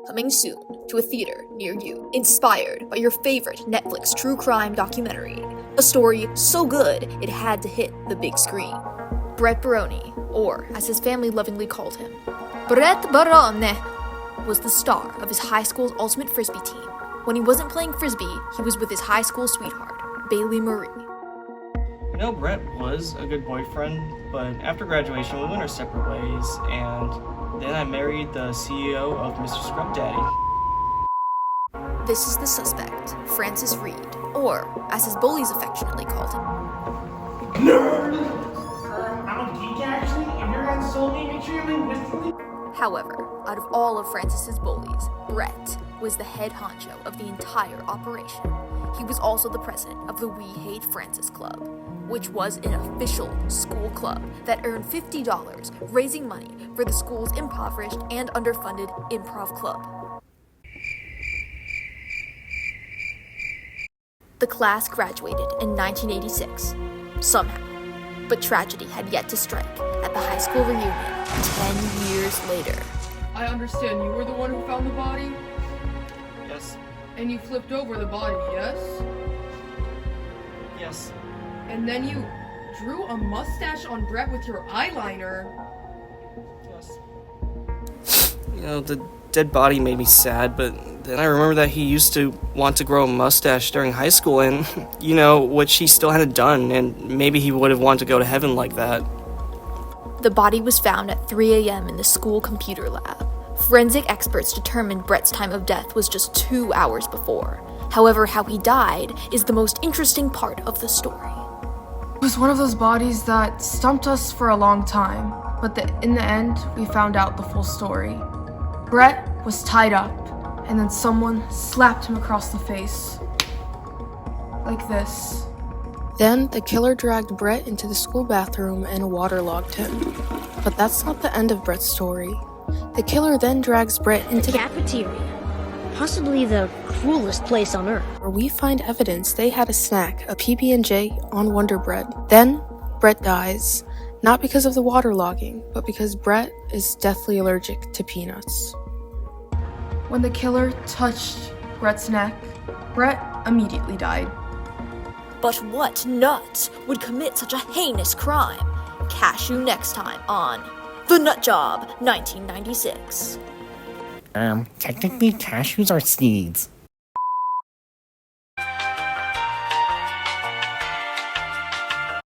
coming soon to a theater near you, inspired by your favorite Netflix true crime documentary. A story so good it had to hit the big screen. Brett Baroni, or as his family lovingly called him, Brett Barone, was the star of his high school's ultimate frisbee team. When he wasn't playing frisbee, he was with his high school sweetheart, Bailey Marie. You know, Brett was a good boyfriend, but after graduation we went our separate ways, and then I married the CEO of Mr. Scrub Daddy. This is the suspect, Francis Reed, or as his bullies affectionately called him, Nerd! I'm a geek actually. If you're on soul me, make sure you're linguistically. However, out of all of Francis's bullies, Brett was the head honcho of the entire operation. He was also the president of the We Hate Francis Club, which was an official school club that earned $50, raising money for the school's impoverished and underfunded improv club. The class graduated in 1986, somehow, but tragedy had yet to strike at the high school reunion 10 years later. I understand you were the one who found the body? Yes. And you flipped over the body, yes? Yes. And then you drew a mustache on Brett with your eyeliner. Yes. You know, the dead body made me sad, but then I remember that he used to want to grow a mustache during high school, and, you know, which he still hadn't done, and maybe he would have wanted to go to heaven like that. The body was found at 3 a.m. in the school computer lab. Forensic experts determined Brett's time of death was just 2 hours before. However, how he died is the most interesting part of the story. It was one of those bodies that stumped us for a long time, but in the end, we found out the full story. Brett was tied up, and then someone slapped him across the face. Like this. Then the killer dragged Brett into the school bathroom and waterlogged him. But that's not the end of Brett's story. The killer then drags Brett into the cafeteria, possibly the cruelest place on earth, where we find evidence they had a snack, a PB&J on Wonder Bread. Then Brett dies, not because of the waterlogging, but because Brett is deathly allergic to peanuts. When the killer touched Brett's neck, Brett immediately died. But what nut would commit such a heinous crime? Catch you next time on The Nut Job 1996. Technically cashews are seeds.